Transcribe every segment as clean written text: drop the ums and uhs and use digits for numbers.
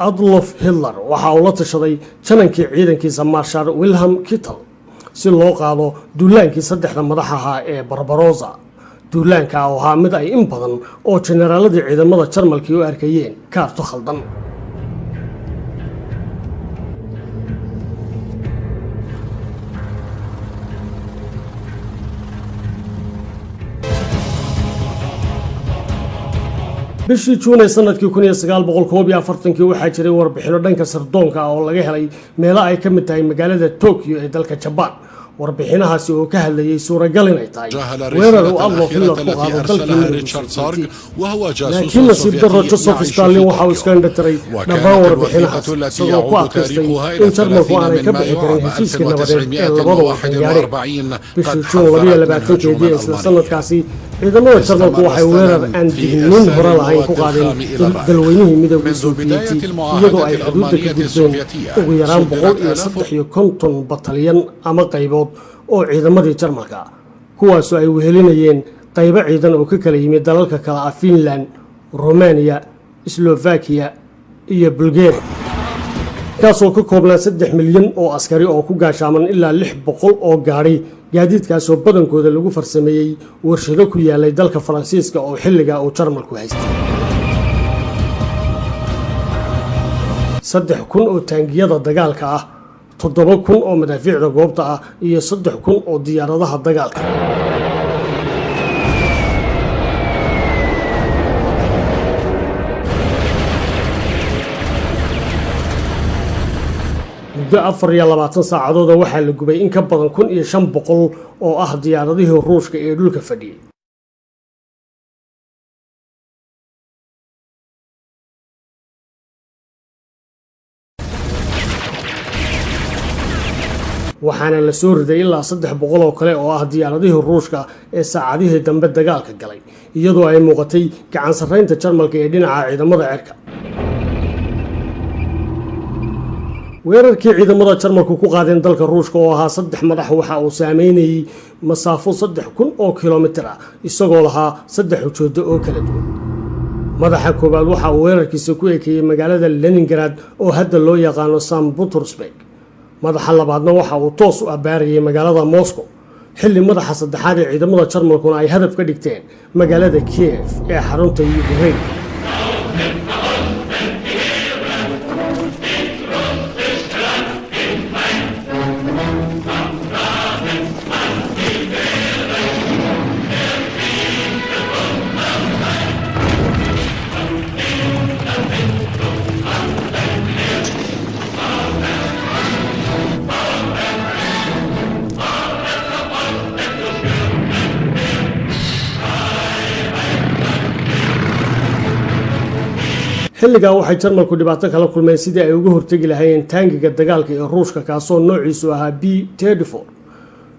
Adolf Hitler waxa uu la tashaday janankii ciidankiisa Marshal Wilhelm Kittel si loo qaado duulaankii saddexda madax ahaa ee Barbarossa. duulaanka oo ahaa mid ay in badan oo generaaladii ciidamada Jarmalka u arkayeen kaarto khaldan. bishii Juun ee sanadkii 1941 waxaa jiray warbixino dhanka sirdoonka oo laga helay meelo ay ka mid tahay magaalada Tokyo ee dalka Japan. warbixinahaasi oo ka hadlayay suuragal inay tahay weerar uu Adolf Hitler ku qaado dalka Richard Sorg laakiin nasiib darro Joseph Stalin waxa uu iska indhatiray dhammaan warbixinahaas isagoo ku adkaystay in Jarmalku aanay ka bixi karin heshiiska nabadeed ee labada waddan gaadheen. bishii Juun 22 isla sanadkaasi ciidamada Jarmalku waxay weerar aan digniin hore lahayn ku qaadeen dalweynihii midowga Soviyeeti iyadoo ay xuduudda ka gudbeen ugu yaraan 153 batalyan ama qaybood oo ciidamadii Jarmalka kuwaas oo ay wehelinayeen qaybo ciidan oo ka kala yimid dalalka kala ah Finland, Romania, Slovakia iyo Bulgaria kaasoo ka koobnaa 3 milyan oo askari oo ku gaashaaman ilaa 600 oo gaari gaadiidkaas oo badankooda lagu farsameeyay warshado ku yaalay dalka Faransiiska oo xilliga uu Jarmalku haystay 3,000 oo taangiyada dagaalka ah 7,000 oo madaafiicda goobta ah iyo 3,000 oo diyaaradaha dagaalka. muddo 24 saacadood waxaa la gubay in ka badan 1,500 oo ah diyaaradihii Ruushka ee dhulka fadhiyay. waxaana la soo riday ilaa 300 oo kale oo ah diyaaradihii Ruushka ee saacadihii dambe dagaalka galay iyadoo ay muuqatay gacan sarreynta Jarmalka ee dhinaca ciidamada cirka. weerarkii ciidamada Jarmalku ku qaadeen dalka Ruushka oo ahaa 3 madax waxa uu saameynayay masaafo 3,000 oo kiiloomitir ah isagoo lahaa 3 ujeedo oo kala duwan. madaxa koobaad waxa uu weerarkiisa ku ekeeyay magaalada Leningrad oo hadda loo yaqaano St. Petersburg. madaxa labaadna waxa uu toos u abaarayay magaalada Moscow xilli madaxa saddexaad ee ciidamada Jarmalkuna ay hadaf ka dhigteen magaalada Kiev ee xarunta Ukraine. xilligaa waxay Jarmalku dhibaato kala kulmeen sidii ay uga hortagi lahaayeen taangiga dagaalka ee Ruushka kaasoo noociisu ahaa B-34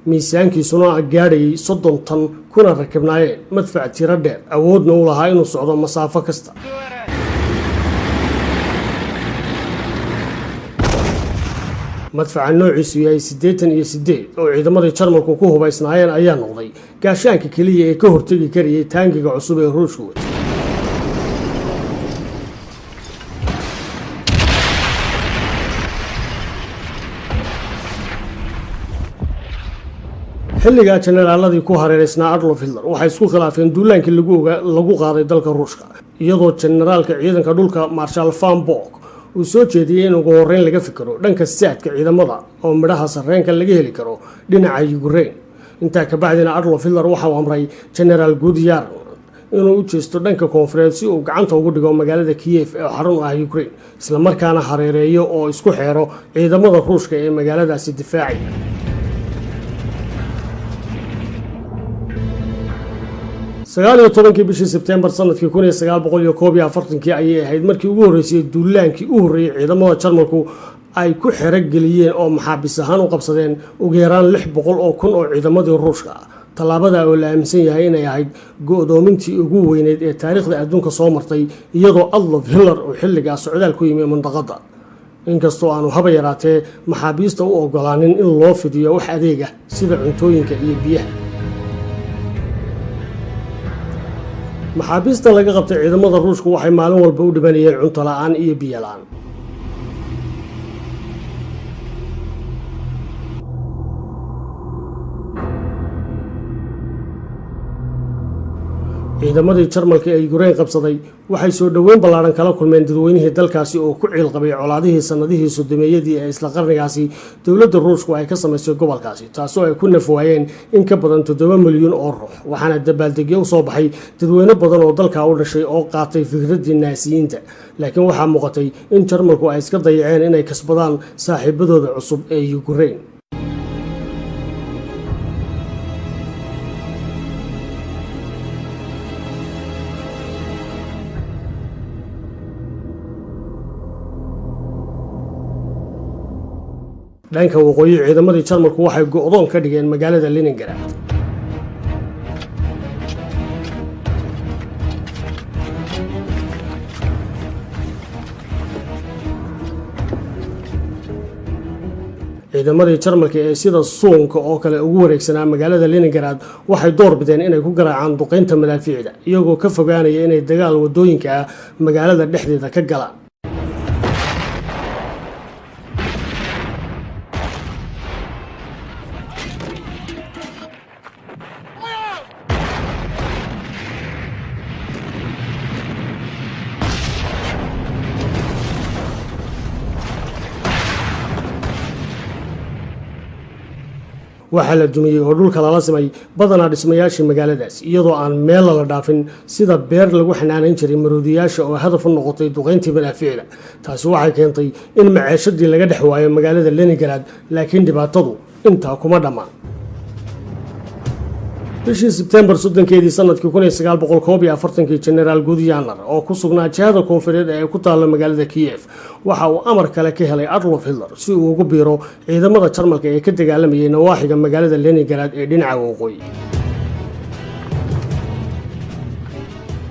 miisaankiisuna gaadhayay 30 tan kuna rakibnaayeen madfac tiro dheer awoodna u lahaa inuu socdo masaafo kasta. madfaca noociisu yahay 88 oo ciidamadii Jarmalku ku hubaysnaayeen ayaa noqday gaashaanka kaliya ee ka hortagi karayay taangiga cusub ee Ruushku watay. xilliga generaaladii ku hareereysnaa Adolf Hitler waxay isku khilaafeen duulaankii lagu qaaday dalka Ruushka iyadoo generaalka ciidanka dhulka Marshal von Bock uu soo jeediyay in ugu horreyn laga fikiro dhanka saadka ciidamada oo midhaha sarreenka laga heli karo dhinaca Ukraine. intaa ka bacdina Adolf Hitler waxa uu amray General Guderian inuu u jeesto dhanka koonfureed si uu gacanta ugu dhigo magaalada Kiev ee xarun ah Ukraine isla markaana hareereeyo oo isku xeero ciidamada Ruushka ee magaaladaasi difaacaya. 19 bishii Sebtembar sanadkii 1941 ayay ahayd markii ugu horeysay duulaankii u horeeyay ciidamada Jarmalku ay ku xerogeliyeen oo maxaabiis ahaan u qabsadeen ugu yaraan 600 oo kun oo ciidamadii Ruushka. tallaabada oo la aaminsan yahay inay ahayd go'doomintii ugu weyneed ee taariikhda adduunka soo martay iyadoo Adolf Hitler uu xilligaas socdaal ku yimid mandaqada. inkastoo aanu haba yaraatee maxaabiista u ogolaanin in loo fidiyo wax adeeg ah sida cuntooyinka iyo biyaha. maxaabiista laga qabtay ciidamada Ruushku waxay maalin walba u dhibanayeen cunto la'aan iyo biyo la'aan. ciidamadii Jarmalka ee Ukraine qabsaday waxay soo dhaweyn ballaaran kala kulmeen dadweynihii dalkaasi oo ku ciil qabay colaadihii sanadihii sodomeeyadii ee isla qarnigaasi dowladda Ruushku ay ka samaysay gobolkaasi taasoo ay ku nafwaayeen in ka badan 7 milyan oo ruux waxaana dabaaldegyo u soo baxay dadweyne badan oo dalka u dhashay oo qaatay fikradii naasiyiinta laakiin waxaa muuqatay in Jarmalku ay iska dayaceen inay kasbadaan saaxiibadooda cusub ee Ukraine dhanka waqooyi ciidamadii Jarmalku waxay go'doon ka dhigeen magaalada Leningrad ciidamadii Jarmalka ee sida suunka oo kale ugu wareegsanaa magaalada Leningrad waxay door bideen inay ku garaacaan duqeynta madaafiicda iyagoo ka fogaanaya inay dagaal wadooyinka magaalada dhexdeeda ka galaan waxaa la dumiyay oo dhulka lala simay badanaa dhismayaashii magaaladaas iyadoo aan meel la dhaafin sida beer lagu xanaanayn jiray maroodiyaasha oo hadaf u noqotay duqeyntii madaafiicda taasi waxay keentay in maciishadii laga dhex waayo magaalada Leningrad laakiin dhibaatadu intaa kuma dhammaan bishii Sebtembar 3 sanadkii 1941 Generaal Gudyanar oo ku sugnaa jihada koonfureed ee ku taala magaalada Kiev waxa uu amar kale ka helay Adolf Hitler si uu ugu biiro ciidamada Jarmalka ee ka dagaalamayay nawaaxiga magaalada Leningrad ee dhinaca waqooyi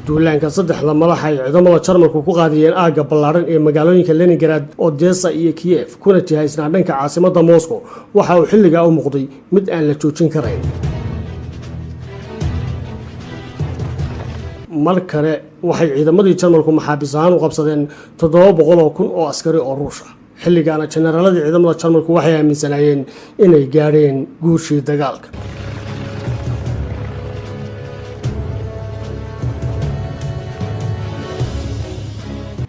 duulaanka saddexda madax ay ciidamada Jarmalku ku qaadiyeen aagga ballaaran ee magaalooyinka Leningrad, Odessa iyo Kiev kuna jihaysnaa dhanka caasimadda Moscow waxa uu xilligaa u muuqday mid aan la joojin karayn mar kale waxay ciidamadii Jarmalku maxaabiis ahaan u qabsadeen 700,000 oo askari oo Ruush ah xilligaana generaaladii ciidamada Jarmalku waxay aaminsanayeen inay gaareen guushii dagaalka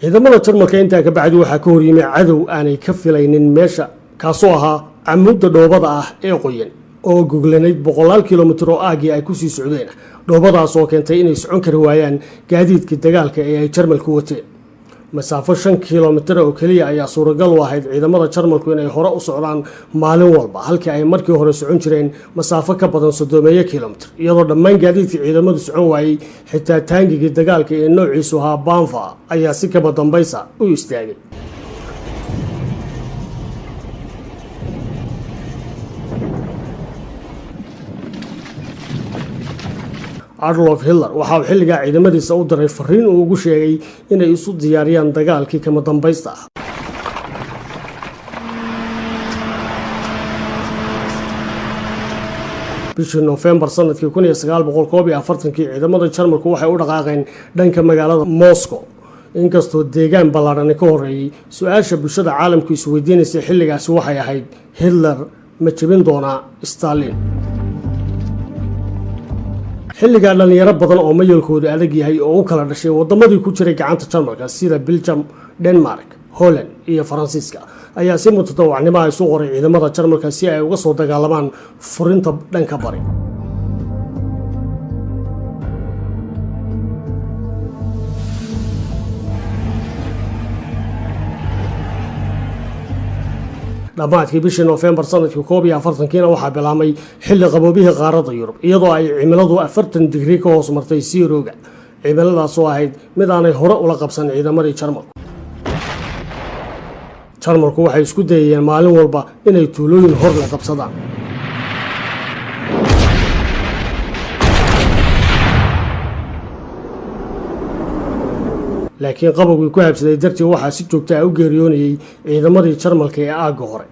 ciidamada Jarmalka intaa ka bacdi waxa ka hor yimid cadow aanay ka filaynin meesha kaasoo ahaa camuudda dhoobada ah ee qoyan oo goglaneyd 100 kiiloomitir oo aagii ay ku sii socdeen dhoobadaas oo keentay inay socon kari waayaan gaadiidkii dagaalka ee ay Jarmalku wateen masaafo 5 kiiloomitir oo kaliya ayaa suuragal u ahayd ciidamada Jarmalku inay hore u socdaan maalin walba halkii ay markii hore socon jireen masaafo ka badan 30 kiiloomitir iyadoo dhammaan gaadiidkii ciidamadu socon waayay xitaa taangigii dagaalka ee noociisu ahaa Banfa ayaa si kaba dambaysa u istaagay Adolf Hitler waxa uu xilligaa ciidamadiisa u diray fariin uu ugu sheegay inay isu diyaariyaan dagaalkii kama dambaysta ah bishii November sanadkii 1941 ciidamada Jarmalku waxay u dhaqaaqeen dhanka magaalada Moscow inkastoo deegaan ballaaran ka horeeyay su'aasha bulshada caalamku is weydiinaysay xilligaasi waxay ahayd Hitler ma jebin doonaa Stalin xilliga dhalinyaro badan oo mayalkoodu adag yahay oo u kala dhashay wadamadii ku jiray gacanta Jarmalka sida Belgium, Denmark, Holland iyo Faransiiska ayaa si mutadawacnimo ay soo qoray ciidamada Jarmalka si ay uga soo dagaalamaan furinta dhanka bari dhamaadkii bishii November sanadkii 1941 waxaa bilaabmay xilli qaboobihii qaaradda Yurub iyadoo ay cimiladu 40 digrii ka hoos martay Siirooga cimiladaas oo ahayd mid aanay hore ula qabsan ciidamadii Jarmalku waxay isku dayayeen maalin walba inay tuulooyin hor la qabsadaan laakiin qabowgii ku habsaday dartii waxaa si joogto ah u geeriyoonayay ciidamadii Jarmalka ee aagga hore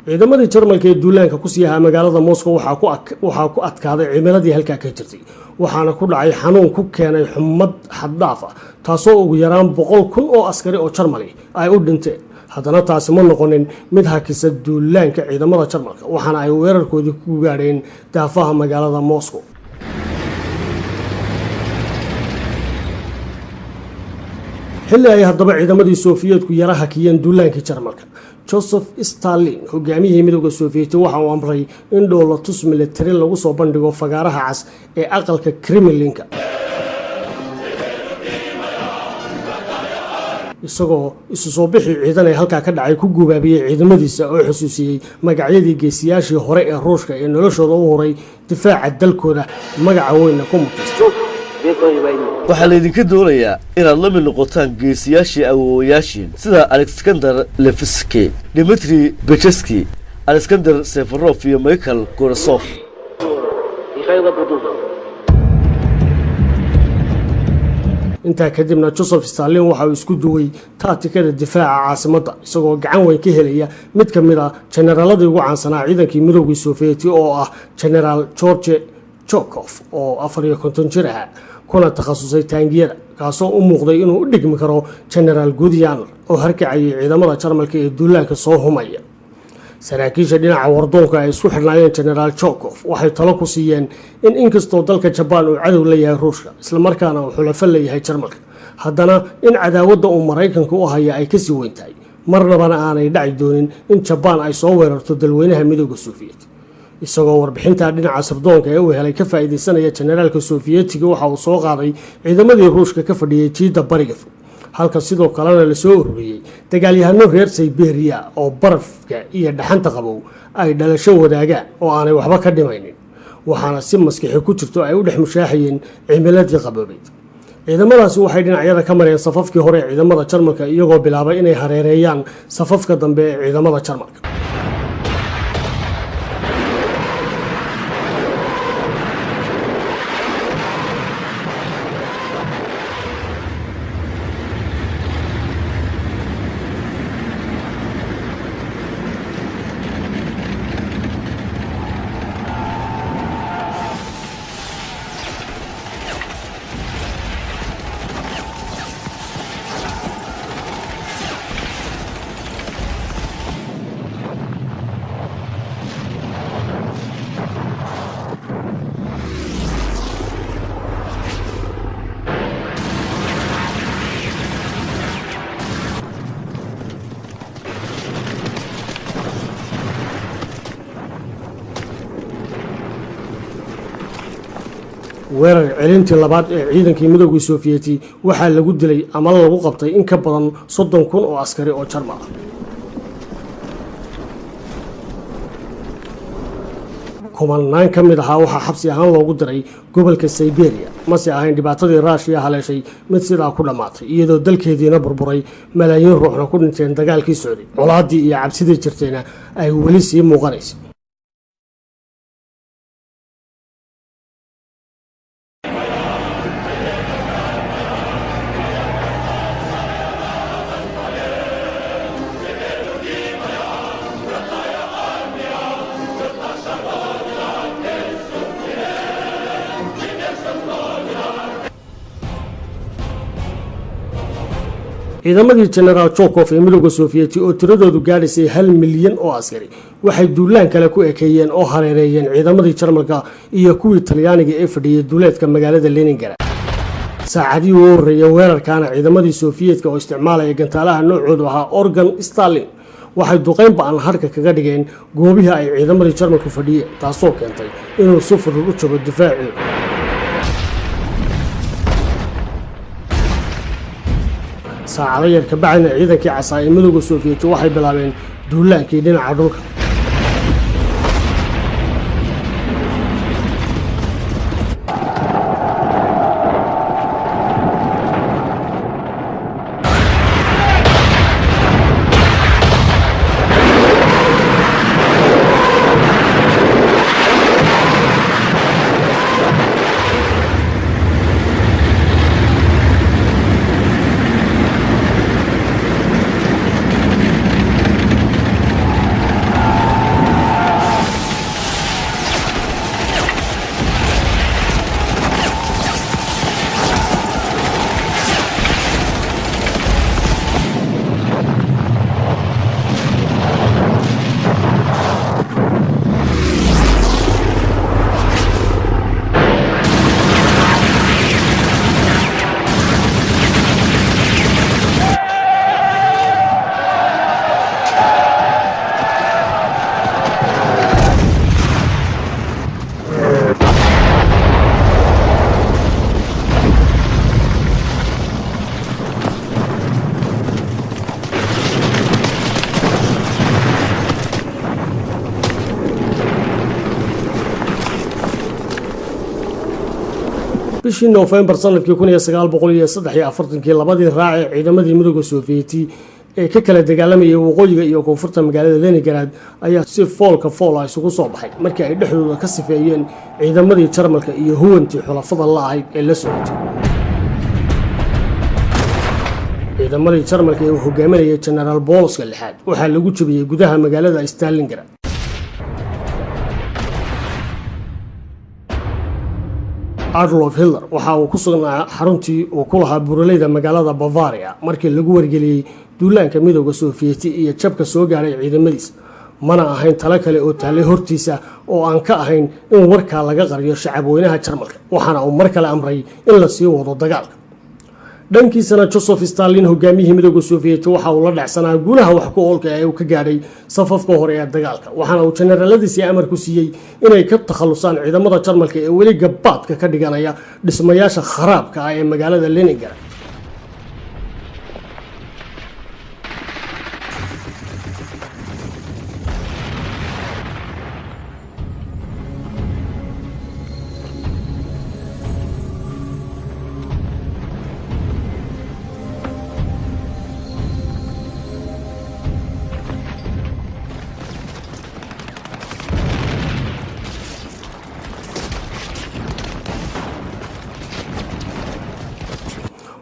ciidamadii Jarmalka ee duulaanka ku sii ahaa magaalada Moscow waxaa ku adkaaday cimiladii halka ka jirtay waxaana ku dhacay xanuun ku keenay xumad xad dhaaf ah taasoo ugu yaraan 100,000 oo askari oo Jarmal ay u dhinteen haddana taasi ma noqonin mid hakisa duulaanka ciidamada Jarmalka waxaana ay weerarkoodii ku gaareen daafaha magaalada Moscow xilli ay haddaba ciidamadii Sofiyeedku yara hakiyeen duulaankii Jarmalka. Joseph Stalin hogaamiyihii midowga Sofiyeeti waxa uu amray in dhoolatus militari lagu soo bandhigo fagaaraha cas ee aqalka Kremlinka, isagoo isu soo bixi ciidan ay halka ka dhacay ku gubaabiyay ciidamadiisa oo xusuusiyay magacyadii geesiyaashii hore ee Ruushka ee noloshooda u horay difaaca dalkooda magaca weyn ku mutastay. waxaa laydinka doonayaa inaad la mid noqotaan geesiyaashii awoowayaashiin sida Alexander Levski, Dmitry Becheski, Alexander Seferov iyo Mikhail Gorosov. intaa kadibna Joseph Stalin waxa uu isku duway taatikada difaaca caasimadda, isagoo gacan weyn ka helaya mid ka mid ah generaaladii ugu caansanaa ciidankii midowgii Sofiyeeti oo ah General George Zhukov oo 54 jir ah kuna takhasusay taangiyada, kaasoo u muuqday inuu u dhigmi karo General Guderian oo harkacayay ciidamada Jarmalka ee duulaanka soo humaya. saraakiisha dhinaca wardoonka ay isku xirnaayeen General Zhukov waxay talo ku siiyeen in inkastoo dalka Japan uu cadow leeyahay Ruushka isla markaana uu xulafo leeyahay Jarmalka, haddana in cadaawadda uu Mareykanku u haya ay ka sii weyn tahay, marnabana aanay dhaci doonin in Japan ay soo weerarto dalweynaha midowga Sofiyeeti. isagoo warbixinta dhinaca sirdoonka ee uu helay ka faa'iideysanaya generaalka Sofiyeetiga waxa uu soo qaaday ciidamadii Ruushka ka fadhiyay jiida bariga fog, halka sidoo kalena la soo ururiyay dagaalyahano reer Siberia oo barafka iyo dhaxanta qabow ay dhalasho wadaagaan oo aanay waxba ka dhimaynin, waxaana si maskaxi ku jirto ay u dhex mushaaxayeen cimiladii qaboobeed. ciidamadaasi waxay dhinacyada ka mareen safafkii hore ee ciidamada Jarmalka iyagoo bilaabay inay hareereeyaan safafka dambe ee ciidamada Jarmalka. weerar celintii labaad ee ciidankii midowga Sofiyeeti waxaa lagu dilay ama lagu qabtay in ka badan 30,000 oo askari oo Jarmal ah. kumanaan ka mid ahaa waxaa xabsi ahaan loogu diray gobolka Siberia, mase ahayn dhibaatadii Ruushka haleeshay mid sidaa ku dhamaatay iyadoo dalkeediina burburay, malaayiin ruuxna ku dhinteen dagaalkii socday, colaadii iyo cabsidii jirtayna ay weli sii muuqanayso. ciidamadii General Zhukov ee midowga Sofiyeeti oo tiradoodu gaadhaysay 1 milyan oo askari waxay duulaan kale ku ekeeyeen oo hareereeyeen ciidamadii Jarmalka iyo kuwii Talyaaniga ee fadhiyay duuleedka magaalada Leningrad. saacadii ugu horreeyay weerarkaana ciidamadii Sofiyeetka oo isticmaalaya gantaalaha noocoodu ahaa Organ Stalin waxay duqeyn ba'an harka kaga dhigeen goobihii ay ciidamadii Jarmalku fadhiyeen, taasoo keentay inuu si fudud u jabo difaacooda. saacado yar ka bacdina ciidankii casaa ee midowga Sofiyeeti waxay bilaabeen duulaankii dhinaca dhulka. bishii Noofembar sanadkii 1943 labadii raac ee ciidamadii midowga Soviyeeti ee ka kala dagaalamayay waqooyiga iyo koonfurta magaalada Leningrad ayaa si foolka fool ah isugu soo baxay markii ay dhexdooda ka sifeeyeen ciidamadii Jarmalka iyo huwantii xulafada la ahayd ee la socotay. ciidamadii Jarmalka ee uu hogaaminayay General Bolska lixaad waxaa lagu jabiyay gudaha magaalada Stalingrad. Adolf Hitler waxa uu ku sugnaa xaruntii uu ku lahaa buuraleyda magaalada Bavaria markii lagu wargeliyay duulaanka midowga Soviyeeti iyo jabka soo gaaray ciidamadiisa. mana ahayn talo kale oo taalay hortiisa oo aan ka ahayn in warka laga qariyo shacabweynaha Jarmalka, waxaana uu mar kale amray in la sii wado dagaalka. dhankiisana Joseph Stalin hogaamiyihii midowga Soviyeeti waxa uu la dhacsanaa guulaha wax ku oolka ee uu ka gaadhay safafka hore ee dagaalka, waxaana uu generaaladiisii amar ku siiyay inay ka takhalusaan ciidamada Jarmalka ee weli gabaadka ka dhiganaya dhismayaasha kharaabka ah ee magaalada Leningrad.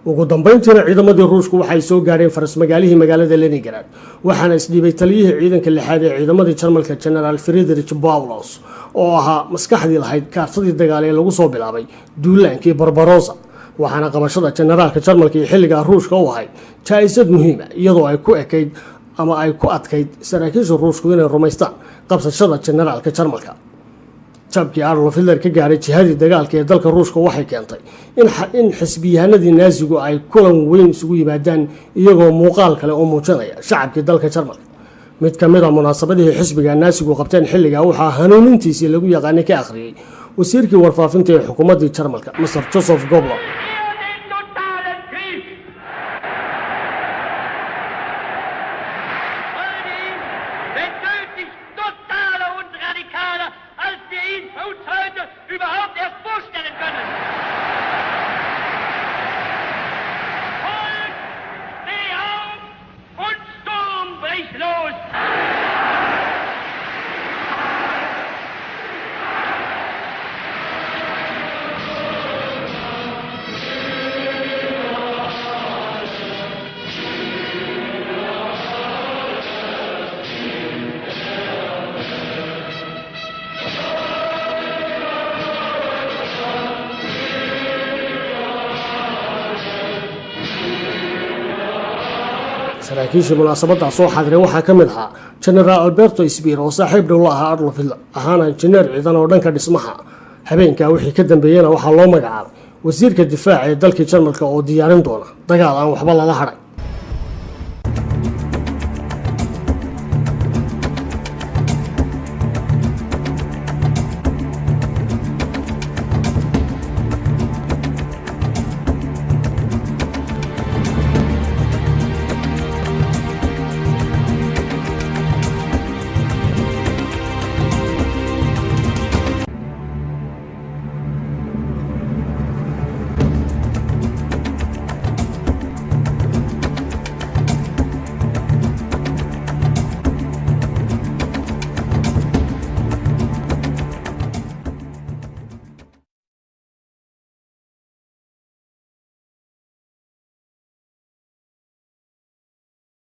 ugu dambeyntiina ciidamadii Ruushku waxay soo gaareen faras magaalada Leningrad, waxaana isdhiibay taliyihii ciidanka lixaad ee ciidamadii Jarmalka General Friedrich Paulus oo ahaa maskaxdii lahayd kaartadii dagaal ee lagu soo bilaabay duulaankii Barbarossa, waxaana qabashada generaalka Jarmalka ee xilliga Ruushka u ahayd jaaysad muhiim ah iyadoo ay ku adkayd saraakiisha Ruushku inay rumaystaan qabsashada generaalka Jarmalka. jabkii Adolf Hitler ka gaaray jihadii dagaalka ee dalka Ruushka waxay keentay in xisbiyahanadii Naasigu ay kulan weyn isugu yimaadaan iyagoo muuqaal kale oo muujinaya shacabkii dalka Jarmalka. mid ka mid ah munaasabadihii xisbiga Naasigu qabteen xilliga waxaa hanuunintiisii lagu yaqaanay ka akhriyay wasiirkii warfaafinta ee xukuumadda Jarmalka Mr. Joseph Goebbels. überhaupt erst vorstellen können. Volk, steh auf und Sturm bricht los. saraakiishii munaasabada soo xadiray waxaa ka mid ahaa General Alberto Speer oo saaxiib dhow la ahaa Adolf Hitler, ahaana injineer ciidan oo dhanka dhismaha. habeenka wixii ka dambeeyana waxaa loo magacaabay wasiirka difaaca ee dalka Jarmalka oo diyaarin doona dagaal aan waxba lala haray.